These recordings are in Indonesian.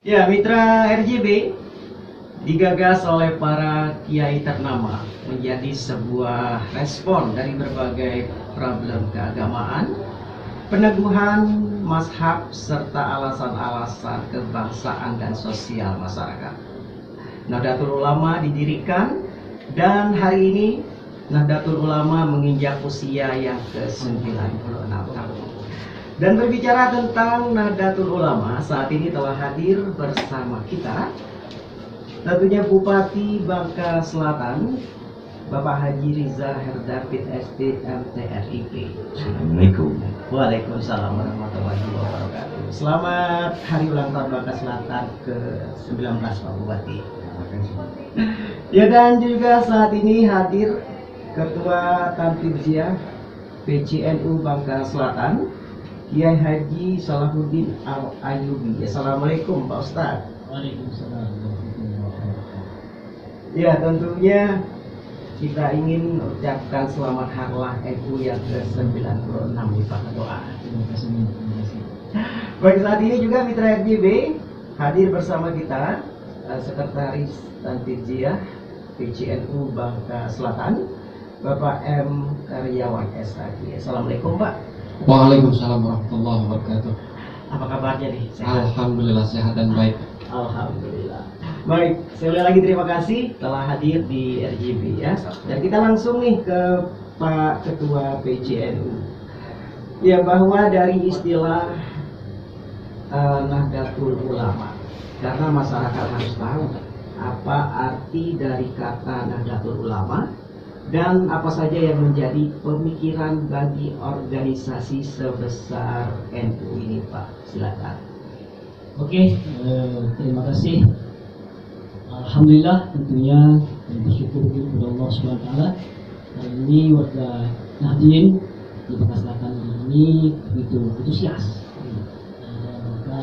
Ya, mitra RJB digagas oleh para kiai ternama menjadi sebuah respon dari berbagai problem keagamaan, peneguhan mazhab serta alasan-alasan kebangsaan dan sosial masyarakat. Nahdlatul Ulama didirikan dan hari ini Nahdlatul Ulama menginjak usia yang ke-96 tahun. Dan berbicara tentang Nahdlatul Ulama, saat ini telah hadir bersama kita tentunya Bupati Bangka Selatan, Bapak Haji Riza Herdapit SD MTRIP. Assalamualaikum. Waalaikumsalam warahmatullahi wabarakatuh. Selamat Hari Ulang Tahun Bangka Selatan ke-19 Pak Bupati. Ya, dan juga saat ini hadir Ketua Tanfidiyah PCNU Bangka Selatan, Kiai Haji Salahuddin Al-Ayyubi. Assalamualaikum Pak Ustadz. Waalaikumsalam. Ya, tentunya kita ingin ucapkan selamat harlah NU yang ke-96 di Pak doa. Terima kasih. Baik, saat ini juga mitra RJB hadir bersama kita Sekretaris Tanfidiyah PCNU Bangka Selatan, Bapak M. Karyawan SAG. Assalamualaikum Pak. Waalaikumsalam warahmatullahi wabarakatuh. Apa kabarnya nih? Sehat? Alhamdulillah sehat dan baik. Alhamdulillah. Baik, sekali lagi terima kasih telah hadir di RJB ya. Dan kita langsung nih ke Pak Ketua PCNU. Ya, bahwa dari istilah Nahdlatul Ulama, karena masyarakat harus tahu apa arti dari kata Nahdlatul Ulama dan apa saja yang menjadi pemikiran bagi organisasi sebesar NU ini, Pak. Silakan. Oke, terima kasih. Alhamdulillah, tentunya bersyukur kepada Allah SWT. Hari ini warga Nahdien di Bangka Selatan ini begitu antusias dan mereka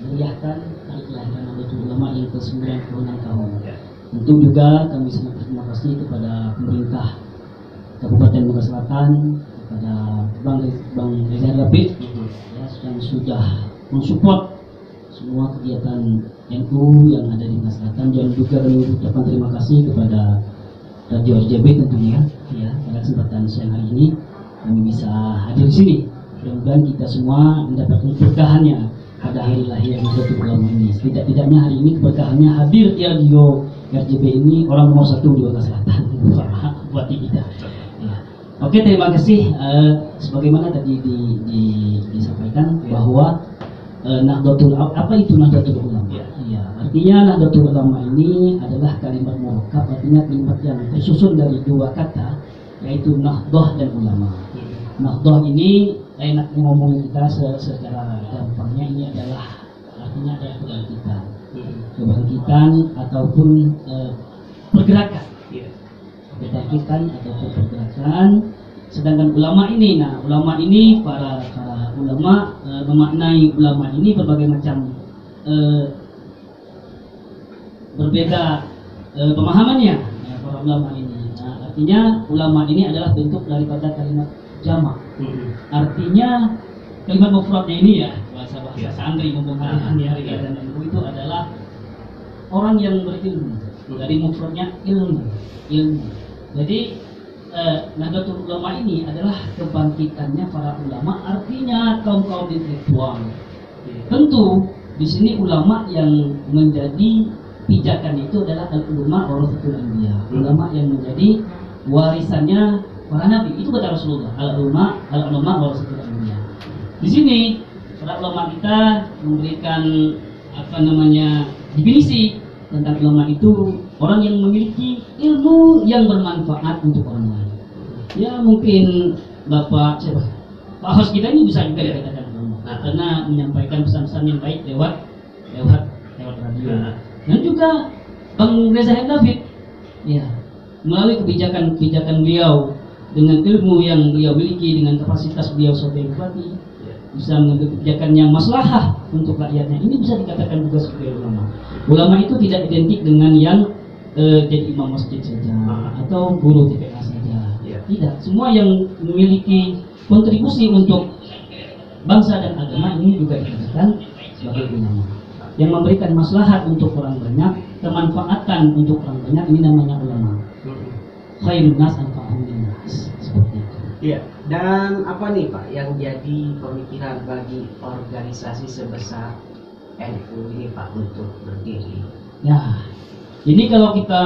meriahkan hari kelahiran Nahdlatul Ulama yang ke-96 tahun. Tentu juga kami sangat berterima kasih kepada pemerintah Kabupaten Bangka Selatan, kepada Bang Reza Herdapit ya, yang sudah mensupport semua kegiatan NU yang ada di Bangka Selatan, dan juga kami mengucapkan terima kasih kepada Radio RJB tentunya ya, pada kesempatan siang hari ini kami bisa hadir di sini. Mudah-mudahan kita semua mendapatkan keberkahannya pada hari lahir Nahdlatul Ulama ini. Tidak-tidaknya hari ini keberkahannya hadir di Radio RJB ini orang nomor 1 di Bangka Selatan, buat kita. Ya. Oke, terima kasih. Sebagaimana tadi disampaikan bahwa Nahdlatul Ulama, apa itu Nahdlatul Ulama? Ya, artinya Nahdlatul Ulama ini adalah kalimat murakkab, artinya kalimat yang tersusun dari dua kata, yaitu Nahdoh dan Ulama. Nahdoh ini enak ngomongin kita secara gampangnya, ini adalah artinya adalah kebangkitan ataupun pergerakan, kebangkitan ataupun pergerakan. Sedangkan ulama ini, ulama ini para ulama memaknai ulama ini berbagai macam berbeda pemahamannya para ulama ini. Artinya ulama ini adalah bentuk daripada kalimat jamak. Artinya kalimat mufradnya ini ya, bahasa santri ngomong hari dan ilmu itu adalah orang yang berilmu. Dari mufradnya ilmu. Jadi Nahdlatul Ulama ini adalah kebangkitannya para ulama, artinya kaum intelektual. Tentu di sini ulama yang menjadi pijakan itu adalah al-ulama warasatul anbiya. Ulama yang menjadi warisannya para nabi. Itu kata Rasulullah, al-ulama warasatul anbiya. Di sini para ulama kita memberikan definisi tentang ulama itu orang yang memiliki ilmu yang bermanfaat untuk orang lain. Ya, mungkin Pak host kita ini bisa juga dikatakan ulama, karena menyampaikan pesan-pesan yang baik lewat radio. Dan juga Bang Reza Herdapit ya, melalui kebijakan beliau dengan ilmu yang beliau miliki, dengan kapasitas beliau sebagai bupati, bisa mengambil kebijakan yang maslahah untuk rakyatnya. Ini bisa dikatakan juga sebagai ulama. Ulama itu tidak identik dengan yang jadi imam masjid saja atau guru TPA saja. Tidak, semua yang memiliki kontribusi untuk bangsa dan agama ini juga dikatakan sebagai ulama. yang memberikan maslahat untuk orang banyak, kemanfaatan untuk orang banyak, ini namanya ulama. Khairun nas anfa'uhum linnas, seperti itu. Iya. Dan apa nih Pak yang jadi pemikiran bagi organisasi sebesar NU ini Pak untuk berdiri? Ya, ini kalau kita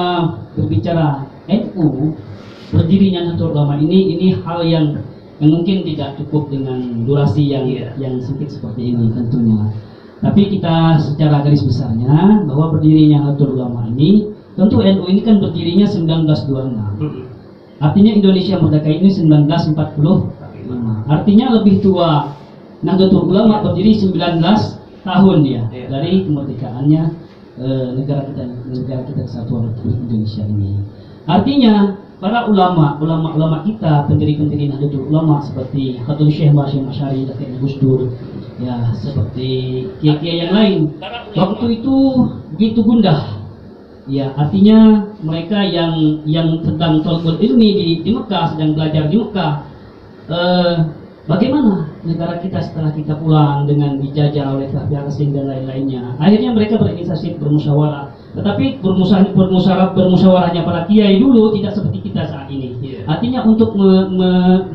berbicara NU berdirinya Nahdlatul Ulama ini hal yang mungkin tidak cukup dengan durasi yang sempit seperti ini tentunya. Tapi kita secara garis besarnya bahwa berdirinya Nahdlatul Ulama ini, tentu NU ini kan berdirinya 1926. Artinya Indonesia merdeka ini 1945. Artinya lebih tua Nahdlatul Ulama berdiri 19 tahun ya dari kemerdekaannya negara kita Kesatuan Republik Indonesia ini. Artinya para ulama kita, pendiri-pendiri Nahdlatul Ulama seperti Khatul Syekh Hasyim Asy'ari, Datuk Gus Dur, ya seperti kiai-kiai yang lain, waktu itu begitu gundah. Ya, artinya mereka yang sedang thalabul ilmi di Mekah, sedang belajar di Mekah. Bagaimana negara kita setelah kita pulang dengan dijajah oleh pihak asing dan lain-lainnya? Akhirnya mereka berinisiatif bermusyawarah. Tetapi bermusyawarahnya para kiai dulu tidak seperti kita saat ini. Artinya untuk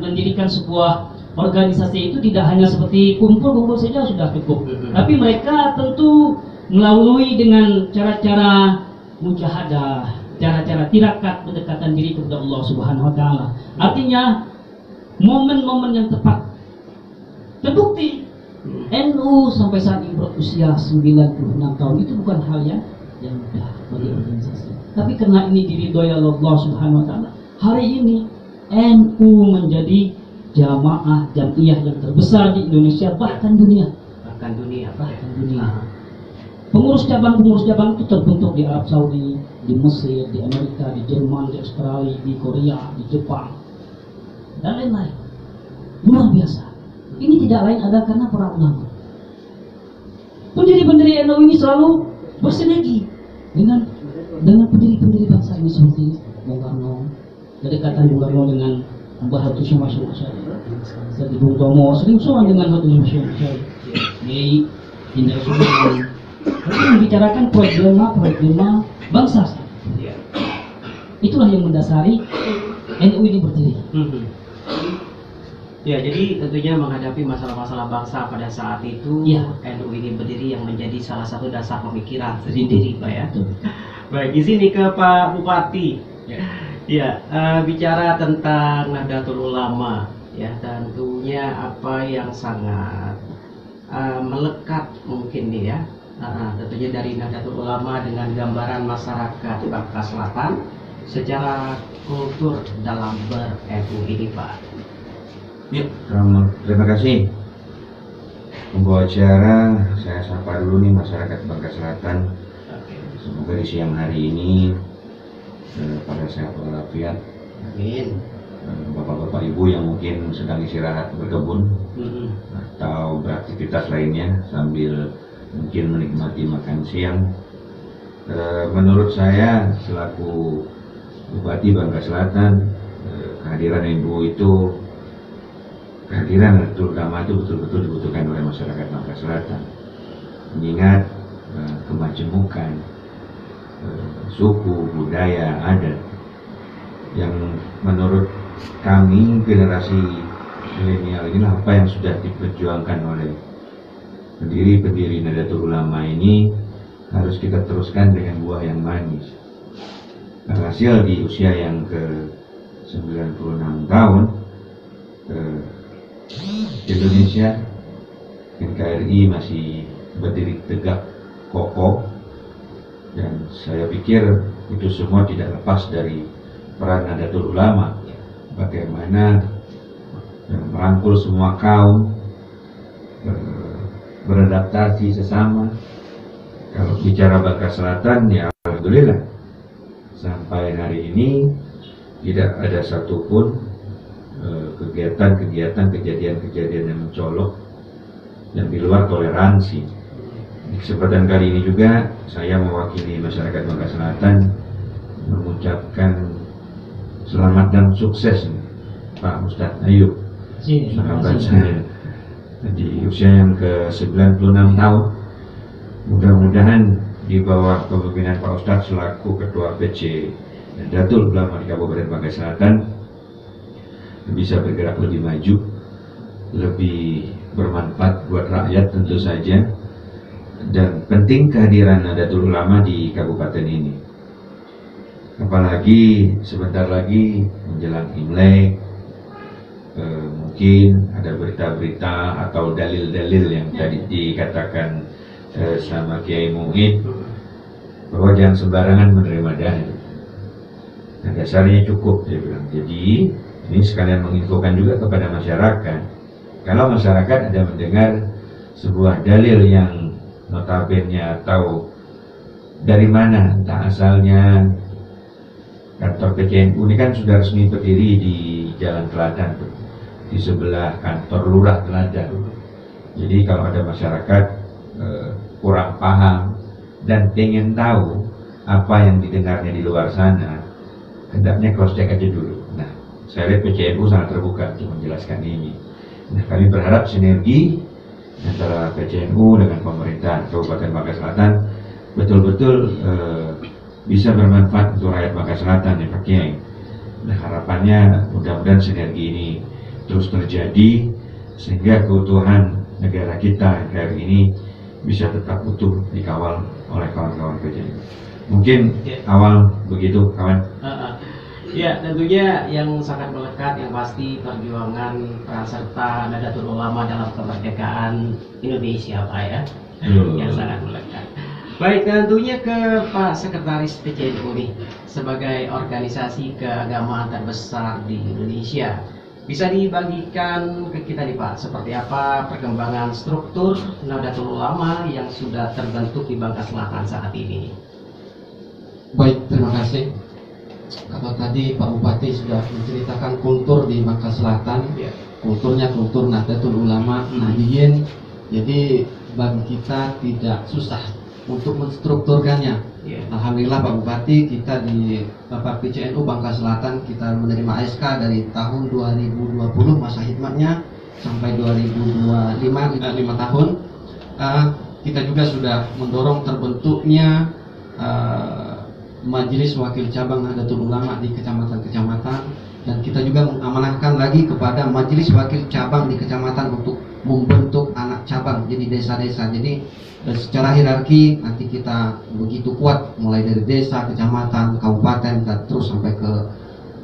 mendirikan sebuah organisasi itu tidak hanya seperti kumpul saja sudah cukup. Tapi mereka tentu melalui dengan cara-cara mujahadah, cara-cara tirakat pendekatan diri kepada Allah Subhanahu wa taala. Artinya momen-momen yang tepat. Terbukti NU sampai saat ini berusia 96 tahun itu bukan hal yang mudah bagi organisasi. Tapi karena ini diridhoi Allah Subhanahu wa taala, hari ini NU menjadi jamaah-jamiah yang terbesar di Indonesia bahkan dunia. Bahkan dunia. Pengurus cabang itu terbentuk di Arab Saudi, di Mesir, di Amerika, di Jerman, di Australia, di Korea, di Jepang, dan lain-lain. Luar biasa. Ini tidak lain adalah karena para ulama. Pendiri-pendiri NU ini selalu bersinergi dengan pendiri-pendiri bangsa ini seperti Bung Karno, kedekatan Bung Karno dengan Mbah Hatul Syekh Hasyim Asy'ari, seperti Bung Tomo sering soal dengan Hatul Syekh Hasyim Asy'ari, Kiai Indra Sudirman. Membicarakan problema bangsa. Itulah yang mendasari NU ini berdiri. Ya, jadi tentunya menghadapi masalah-masalah bangsa pada saat itu, NU ini berdiri yang menjadi salah satu dasar pemikiran sendiri, Pak ya. Baik, di sini ke Pak Bupati. Ya, bicara tentang Nahdlatul Ulama, ya tentunya apa yang sangat melekat mungkin nih ya. Tentunya dari Nahdlatul Ulama dengan gambaran masyarakat Bangka Selatan secara kultur dalam ber-NU ini, Pak. Terima kasih. Membawa acara, saya sapa dulu nih masyarakat Bangka Selatan. Semoga di siang hari ini pada sehat walafiat. Amin. Bapak-bapak ibu yang mungkin sedang istirahat berkebun atau beraktivitas lainnya sambil mungkin menikmati makan siang. Menurut saya selaku Bupati Bangka Selatan, kehadiran NU itu, kehadiran Nahdlatul Ulama itu betul-betul dibutuhkan oleh masyarakat Bangka Selatan. Mengingat kemajemukan suku, budaya, adat yang menurut kami generasi milenial inilah apa yang sudah diperjuangkan oleh pendiri-pendiri Nahdlatul Ulama ini harus kita teruskan dengan buah yang manis. Hasil di usia yang ke-96 tahun Indonesia, NKRI masih berdiri tegak kokoh, dan saya pikir itu semua tidak lepas dari peran Nahdlatul Ulama bagaimana merangkul semua kaum, beradaptasi sesama. Kalau bicara Bangka Selatan, ya alhamdulillah sampai hari ini tidak ada satupun kegiatan-kegiatan, kejadian-kejadian yang mencolok yang di luar toleransi. Di kesempatan kali ini juga saya mewakili masyarakat Bangka Selatan mengucapkan selamat dan sukses Pak Ustadz Ayub, sahabat saya di usia yang ke-96 tahun. Mudah-mudahan di bawah kepemimpinan Pak Ustadz selaku Ketua PC Nahdlatul Ulama di Kabupaten Bangka Selatan bisa bergerak lebih maju, lebih bermanfaat buat rakyat tentu saja, dan penting kehadiran Nahdlatul Ulama di kabupaten ini. Apalagi sebentar lagi menjelang Imlek, mungkin ada berita-berita atau dalil-dalil yang tadi dikatakan sama Kiai Muhid bahwa jangan sembarangan menerima dalil. Nah, dasarnya cukup, dia bilang. Jadi ini sekalian menginfokan juga kepada masyarakat. Kalau masyarakat ada mendengar sebuah dalil yang notabene atau dari mana entah asalnya, kantor PCNU ini kan sudah resmi berdiri di Jalan Teladan, di sebelah kantor Lurah Teladan. Jadi kalau ada masyarakat kurang paham dan pengen tahu apa yang didengarnya di luar sana, hendaknya cross check aja dulu. Nah, saya lihat PCNU sangat terbuka untuk menjelaskan ini. Nah, kami berharap sinergi antara PCNU dengan pemerintah Kabupaten Bangka Selatan betul-betul bisa bermanfaat untuk rakyat Bangka Selatan, ya Pak Kiai. Nah, harapannya mudah-mudahan sinergi ini terus terjadi sehingga keutuhan negara kita NKRI ini bisa tetap utuh dikawal oleh kawan-kawan PCNU. Mungkin awal begitu, kawan. Ya, tentunya yang sangat melekat yang pasti perjuangan peran serta Nahdlatul Ulama dalam kemerdekaan Indonesia, Pak ya. Yang sangat melekat. Baik, tentunya ke Pak Sekretaris PCNU nih, sebagai organisasi keagamaan terbesar di Indonesia. Bisa dibagikan ke kita nih Pak, seperti apa perkembangan struktur Nahdlatul Ulama yang sudah terbentuk di Bangka Selatan saat ini? Baik, terima kasih. Kalau tadi Pak Bupati sudah menceritakan kultur di Bangka Selatan, kulturnya kultur Nahdlatul Ulama, Nahdiyin. Jadi bagi kita tidak susah untuk menstrukturkannya. Alhamdulillah Pak Bupati, kita di Bapak PCNU Bangka Selatan kita menerima SK dari tahun 2020 masa hikmatnya sampai 2025, 5 tahun. Kita juga sudah mendorong terbentuknya Majelis Wakil Cabang Nahdlatul Ulama di kecamatan-kecamatan, dan kita juga mengamanahkan lagi kepada Majelis Wakil Cabang di kecamatan untuk membentuk anak cabang jadi desa-desa. Jadi secara hierarki nanti kita begitu kuat mulai dari desa, kecamatan, kabupaten, dan terus sampai ke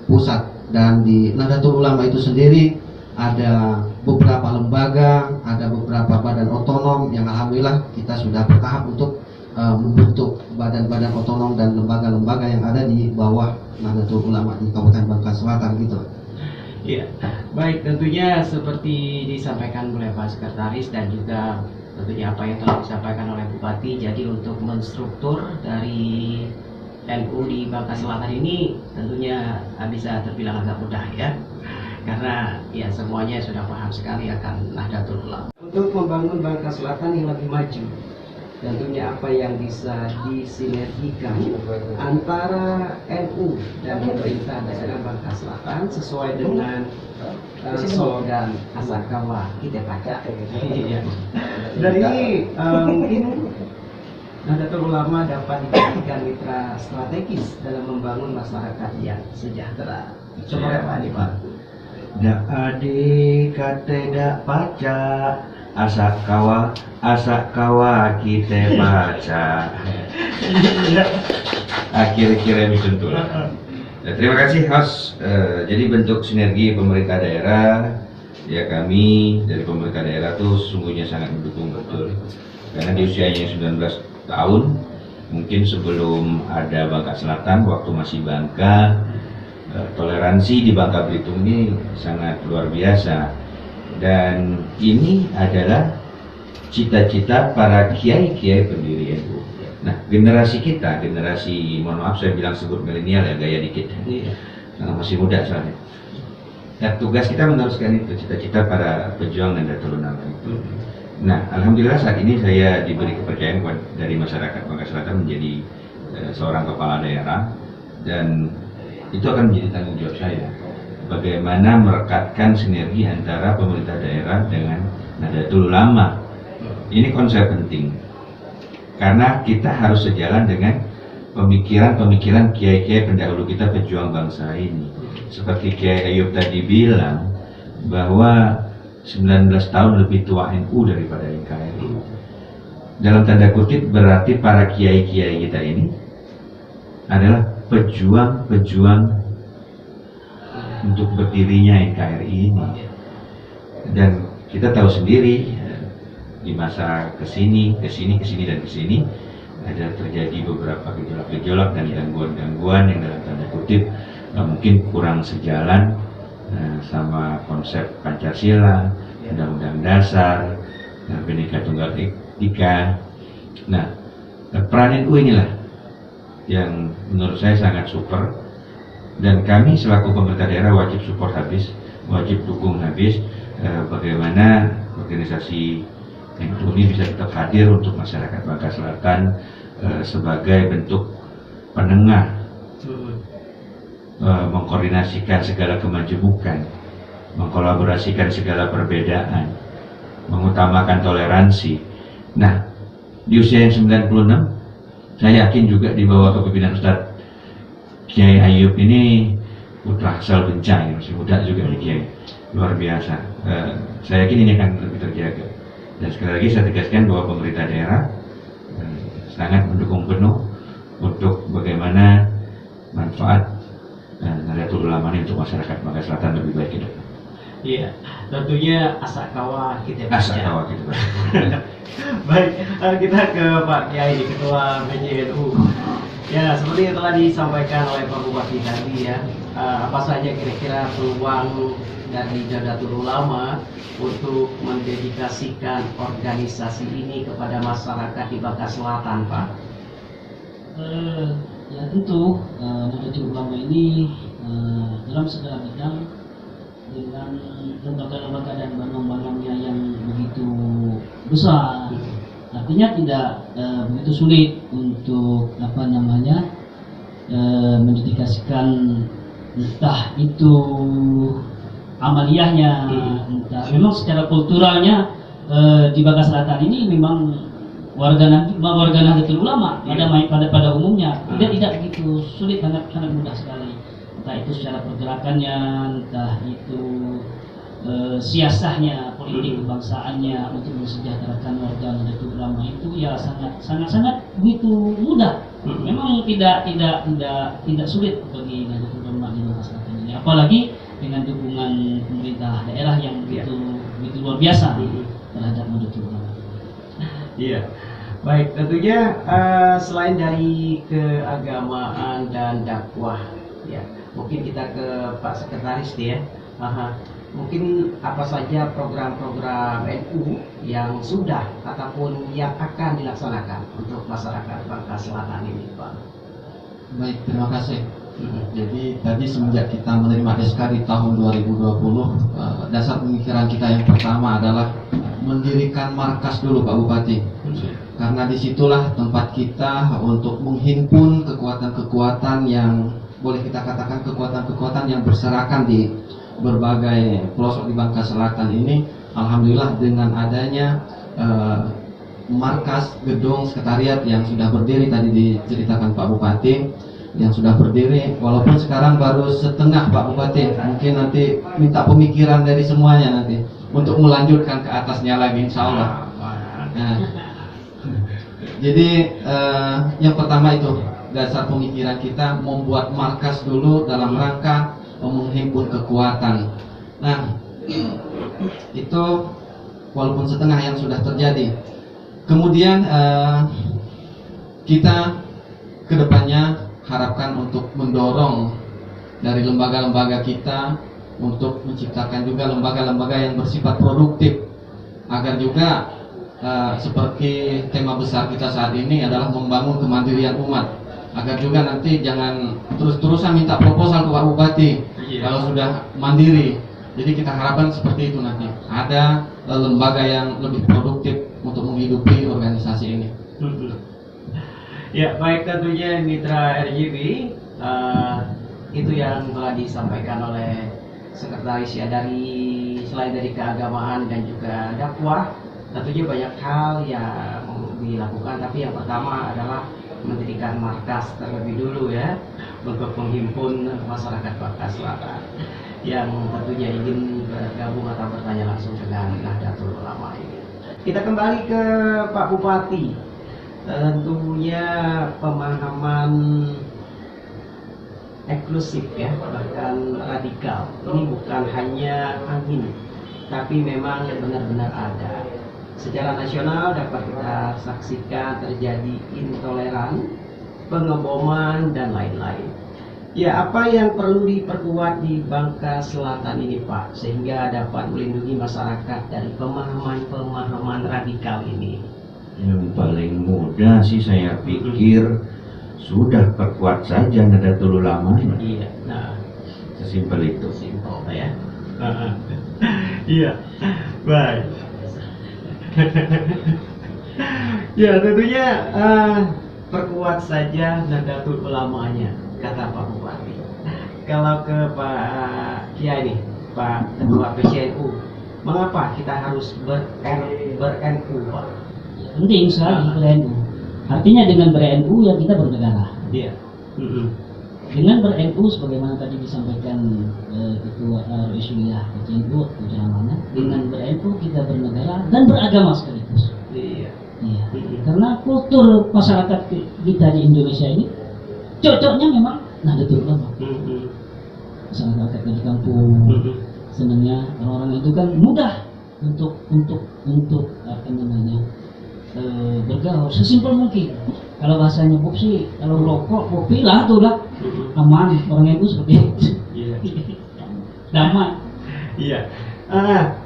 pusat. Dan di Nahdlatul Ulama itu sendiri ada beberapa lembaga, ada beberapa badan otonom yang alhamdulillah kita sudah bertahap untuk membentuk badan-badan otonom dan lembaga-lembaga yang ada di bawah Nahdlatul Ulama di Kabupaten Bangka Selatan gitu. Iya, baik, tentunya seperti disampaikan oleh Pak Sekretaris dan juga tentunya apa yang telah disampaikan oleh Bupati. Jadi untuk menstruktur dari NU di Bangka Selatan ini tentunya bisa terbilang agak mudah ya, karena ya semuanya sudah paham sekali akan Nahdlatul Ulama. Untuk membangun Bangka Selatan yang lebih maju, tentunya apa yang bisa disinergikan antara NU dan pemerintah daerah Bangka Selatan sesuai dengan slogan Asakawa kita baca. Dari mungkin Nahdlatul Ulama dapat dijadikan mitra strategis dalam membangun masyarakat yang sejahtera. Seperti apa nih Pak? Dak adik kate dak baca asakawa kita baca. Akhir-akhirnya misentul. Terima kasih host. Jadi bentuk sinergi pemerintah daerah, ya kami dari pemerintah daerah tuh sungguhnya sangat mendukung betul. Karena di usianya 19 tahun, mungkin sebelum ada Bangka Selatan, waktu masih Bangka, toleransi di Bangka Belitung ini sangat luar biasa. Dan ini adalah cita-cita para kiai-kiai pendiri NU. Nah, generasi kita, mohon maaf saya bilang sebut milenial ya, gaya dikit. Karena masih muda soalnya. Dan tugas kita meneruskan itu, cita-cita para pejuang Nahdlatul Ulama itu. Nah, alhamdulillah saat ini saya diberi kepercayaan dari masyarakat Bangka Selatan menjadi seorang kepala daerah, dan itu akan menjadi tanggung jawab saya. Bagaimana merekatkan sinergi antara pemerintah daerah dengan Nahdlatul Ulama. Ini konsep penting. karena kita harus sejalan dengan pemikiran-pemikiran kiai-kiai pendahulu kita, pejuang bangsa ini. Seperti Kiai Ayub tadi bilang bahwa 19 tahun lebih tua NU daripada NKRI. Dalam tanda kutip berarti para kiai-kiai kita ini adalah pejuang-pejuang untuk berdirinya NKRI ini. Dan kita tahu sendiri di masa kesini dan kesini ada terjadi beberapa gejolak-gejolak dan gangguan-gangguan yang dalam tanda kutip mungkin kurang sejalan sama konsep Pancasila, Undang-Undang Dasar, Bhinneka Tunggal Ika. Nah, peran NU inilah yang menurut saya sangat super, dan kami selaku pemerintah daerah wajib support habis, wajib dukung habis bagaimana organisasi NU ini bisa tetap hadir untuk masyarakat Bangka Selatan sebagai bentuk penengah, mengkoordinasikan segala kemajemukan, mengkolaborasikan segala perbedaan, mengutamakan toleransi. Nah, di usia yang 96, saya yakin juga di bawah kepemimpinan Ustadz Kiai Ayub ini putra asal Bencai, masih muda juga nih Kiai, luar biasa. Saya yakin ini akan lebih terjaga. Dan sekali lagi saya tegaskan bahwa pemerintah daerah sangat mendukung penuh untuk bagaimana manfaat Nahdlatul Ulama ini untuk masyarakat Bangka Selatan lebih baik ke depan. Iya, tentunya asa kawah kita. Asa kawah kita. Baik, kita ke Pak Kiai, Ketua PJNU. Ya, seperti yang telah disampaikan oleh Pak Bupati tadi ya, apa saja kira-kira peluang dari Nahdlatul Ulama untuk mendedikasikan organisasi ini kepada masyarakat di Bangka Selatan, Pak? Ya tentu Nahdlatul Ulama ini dalam segala bidang dengan lembaga-lembaga dan bank-banknya yang begitu besar, artinya tidak begitu sulit untuk mendedikasikan entah itu amaliyahnya, entah memang secara kulturalnya di Bangka Selatan ini memang warga Nahdlatul Ulama pada umumnya tidak begitu sulit, sangat mudah sekali, entah itu secara pergerakannya, entah itu siasahnya, politik kebangsaannya untuk mensejahterakan warga Nahdlatul Ulama itu ya sangat begitu mudah. Memang tidak sulit bagi Nahdlatul Ulama di Bangka Selatan ini, apalagi dengan dukungan pemerintah daerah yang begitu luar biasa terhadap Nahdlatul Ulama. Iya, baik, tentunya selain dari keagamaan dan dakwah, ya mungkin kita ke Pak Sekretaris ya. Mungkin apa saja program-program NU yang sudah ataupun yang akan dilaksanakan untuk masyarakat Bangka Selatan ini, Pak? Baik, terima kasih. Jadi tadi semenjak kita menerima SK di tahun 2020, dasar pemikiran kita yang pertama adalah mendirikan markas dulu, Pak Bupati. Karena disitulah tempat kita untuk menghimpun kekuatan-kekuatan yang boleh kita katakan kekuatan-kekuatan yang berserakan di berbagai pelosok di Bangka Selatan ini. Alhamdulillah dengan adanya markas gedung sekretariat yang sudah berdiri, tadi diceritakan Pak Bupati, yang sudah berdiri, walaupun sekarang baru setengah Pak Bupati, mungkin nanti minta pemikiran dari semuanya nanti untuk melanjutkan ke atasnya lagi, insya Allah. Nah, jadi yang pertama itu dasar pemikiran kita membuat markas dulu dalam rangka menghimpun kekuatan. Nah, itu walaupun setengah yang sudah terjadi. Kemudian kita kedepannya harapkan untuk mendorong dari lembaga-lembaga kita untuk menciptakan juga lembaga-lembaga yang bersifat produktif, agar juga seperti tema besar kita saat ini adalah membangun kemandirian umat, agar juga nanti jangan terus-terusan minta proposal ke Pak Bupati kalau sudah mandiri. Jadi kita harapkan seperti itu, nanti ada lembaga yang lebih produktif untuk menghidupi organisasi ini. Ya, baik, tentunya mitra RJB itu yang telah disampaikan oleh Sekretaris ya, selain dari keagamaan dan juga dakwah, Tentunya banyak hal yang dilakukan, tapi yang pertama adalah mendirikan markas terlebih dulu ya, untuk menghimpun masyarakat Bangka Selatan yang tentunya ingin bergabung atau bertanya langsung dengan Nahdlatul Ulama ini. Kita kembali ke Pak Bupati. Tentunya pemahaman eksklusif ya, bahkan radikal ini bukan hanya angin, tapi memang benar-benar ada. Secara nasional dapat kita saksikan terjadi intoleran, pengeboman, dan lain-lain. Ya, apa yang perlu diperkuat di Bangka Selatan ini Pak, sehingga dapat melindungi masyarakat dari pemahaman-pemahaman radikal ini? Yang paling mudah sih saya pikir sudah perkuat saja Nahdlatul Ulama. Iya, nah Sesimpel itu. simpel ya. Iya, baik. Ya tentunya perkuat saja Nahdlatul Ulamanya, kata Pak Bupati. Kalau ke Pak Kiai nih, Pak Ketua PCNU, mengapa kita harus ber-NU Pak? Penting sekali ber-NU. Artinya dengan ber-NU ya kita bernegara. Iya. Dengan ber-NU sebagaimana tadi disampaikan Ketua Rasulullah PCNU ceramahnya, dengan ber-NU kita bernegara dan beragama sekaligus. Iya. Iya. Karena kultur masyarakat kita di Indonesia ini cocoknya memang Nahdlatul Ulama. Masyarakat di kampung senangnya orang-orang itu kan mudah untuk apa namanya bergaul sesimpel mungkin. Kalau bahasanya Bob sih, kalau rokok kopi lah tuh lah aman, orang itu seperti itu. Iya. Damai. Iya.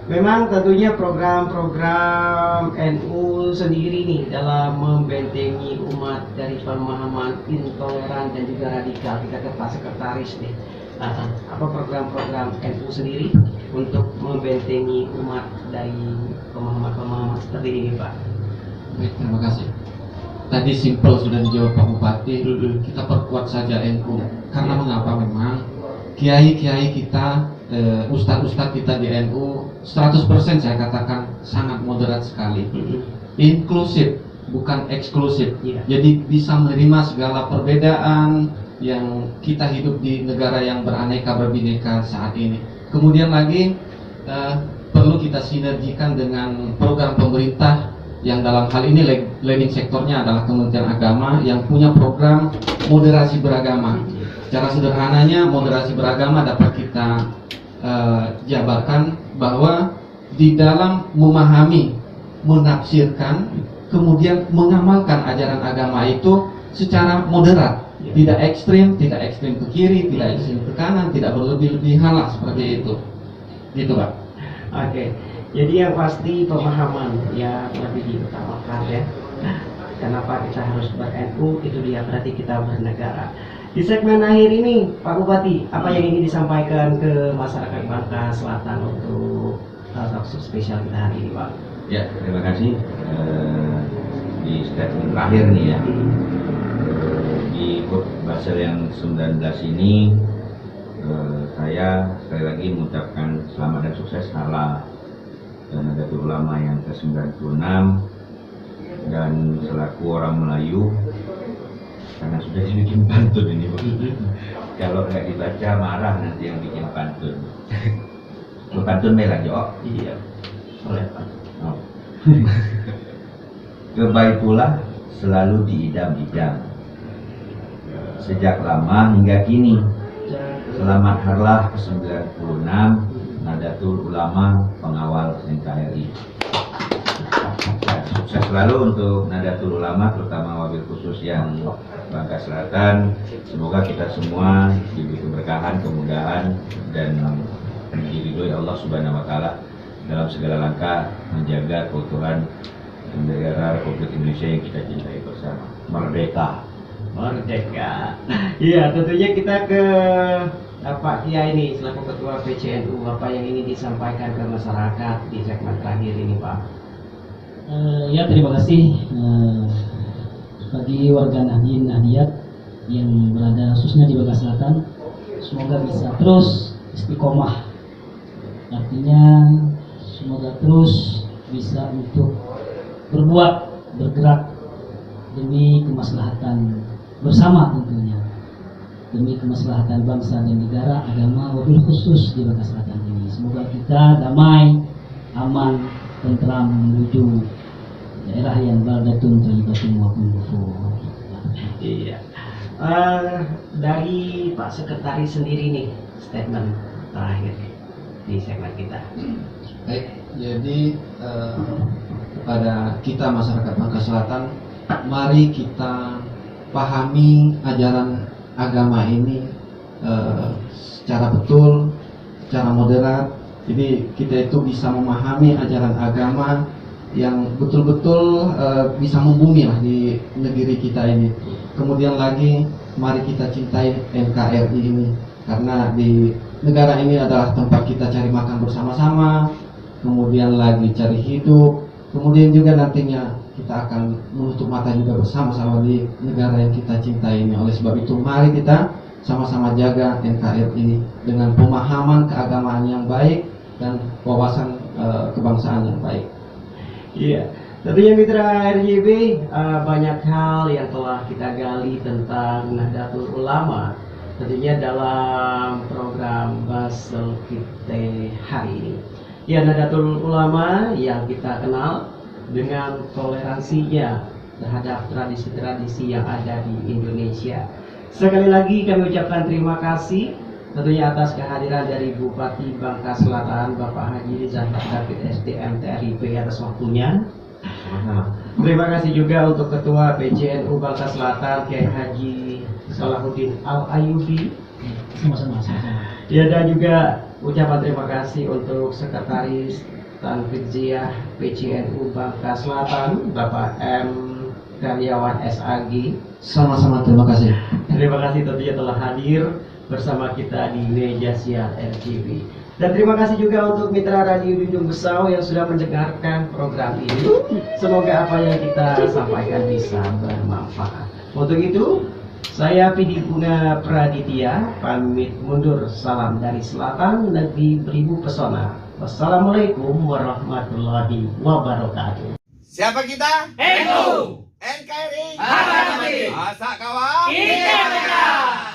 Memang tentunya program-program NU sendiri nih dalam membentengi umat dari pemahaman intoleran dan juga radikal. Kita ke Pak Sekretaris nih. Apa program-program NU sendiri untuk membentengi umat dari pemahaman-pemahaman seperti ini Pak? Baik, terima kasih. Tadi simpel sudah dijawab Pak Bupati. Kita perkuat saja NU. Karena mengapa memang kiai-kiai kita, ustadz-ustadz kita di NU 100% saya katakan sangat moderat sekali. Inklusif, bukan eksklusif. Jadi bisa menerima segala perbedaan yang kita hidup di negara yang beraneka berbineka saat ini. Kemudian lagi perlu kita sinergikan dengan program pemerintah yang dalam hal ini leading sektornya adalah Kementerian Agama yang punya program moderasi beragama. Secara sederhananya moderasi beragama dapat kita jabarkan bahwa di dalam memahami, menafsirkan, kemudian mengamalkan ajaran agama itu secara moderat, tidak ekstrim ke kiri, tidak ekstrim ke kanan, tidak berlebih-lebihan lah seperti itu. Gitu Pak. Oke. Jadi yang pasti pemahaman yang lebih diutamakan ya. Kenapa kita harus ber-NU, itu dia berarti kita bernegara. Di segmen akhir ini Pak Bupati, apa yang ingin disampaikan ke masyarakat Bangka Selatan untuk talk spesial kita hari ini Pak? Ya, terima kasih. Di statement terakhir nih ya, di Basel yang 19 ini saya sekali lagi mengucapkan selamat dan sukses ala Nahdlatul Ulama yang ke-96, dan selaku orang Melayu karena sudah dibikin pantun ini Pak. Kalau nggak dibaca marah nanti yang bikin pantun. Pantun merah Jo. Iya. Boleh Pak. Oh. Ke Baitullah selalu diidam-idam sejak lama hingga kini. Selamat harlah ke-96 Nahdlatul Ulama pengawal NKRI. Sukses selalu untuk Nahdlatul Ulama, terutama wabil khusus yang Bangka Selatan. Semoga kita semua diberi keberkahan, kemudahan, dan diridhoi Allah Subhanahu wa Ta'ala dalam segala langkah menjaga keutuhan negara Republik Indonesia yang kita cintai bersama. Merdeka. Merdeka. Iya, tentunya kita ke Pak Kiai ini selaku Ketua PCNU, apa yang ingin disampaikan ke masyarakat di segmen terakhir ini Pak? Ya terima kasih bagi warga Nahdien Nahdiyat yang berada khususnya di Bangka Selatan, semoga bisa terus istiqomah, artinya semoga terus bisa untuk bergerak demi kemaslahatan bersama tentunya, demi kemaslahatan bangsa dan negara, agama, wabil khusus di Bangka Selatan ini. Semoga kita damai, aman, tentram menuju daerah yang baldatun thayyibatun maupun ghafur. Iya. Dari Pak Sekretaris sendiri nih, statement terakhir di segmen kita. Baik, jadi kepada kita masyarakat Bangka Selatan, mari kita pahami ajaran agama ini secara betul, secara moderat. Jadi kita itu bisa memahami ajaran agama yang betul-betul bisa membumi lah di negeri kita ini. Kemudian lagi, mari kita cintai NKRI ini, karena di negara ini adalah tempat kita cari makan bersama-sama, kemudian lagi cari hidup, kemudian juga nantinya kita akan menutup mata juga bersama-sama di negara yang kita cintai ini. Oleh sebab itu, mari kita sama-sama jaga NKRI ini dengan pemahaman keagamaan yang baik dan wawasan kebangsaan yang baik. Iya, tentunya mitra RJB, banyak hal yang telah kita gali tentang Nahdlatul Ulama tentunya dalam program Basel kita hari ini. Ya, Nahdlatul Ulama yang kita kenal dengan toleransinya terhadap tradisi-tradisi yang ada di Indonesia. Sekali lagi kami ucapkan terima kasih tentunya atas kehadiran dari Bupati Bangka Selatan Bapak Haji Zahid David SDM TRIP atas waktunya. Terima kasih juga untuk Ketua PJNU Bangka Selatan Kiai Haji Salahuddin Al Ayyubi. Sama-sama. Ya, dan juga ucapan terima kasih untuk Sekretaris Tanfidziyah PJNU Bangka Selatan Bapak M Karyawan SAG. Sama-sama, terima kasih. Terima kasih tentunya telah hadir bersama kita di meja siar RJB. Dan terima kasih juga untuk mitra Radio Dudung Besau yang sudah mendengarkan program ini. Semoga apa yang kita sampaikan bisa bermanfaat. Untuk itu, saya Pidi Bunga Praditya pamit mundur. Salam dari Selatan, negeri beribu pesona. Wassalamualaikum warahmatullahi wabarakatuh. Siapa kita? NKRI. Harga mati. Masa kawan? Kita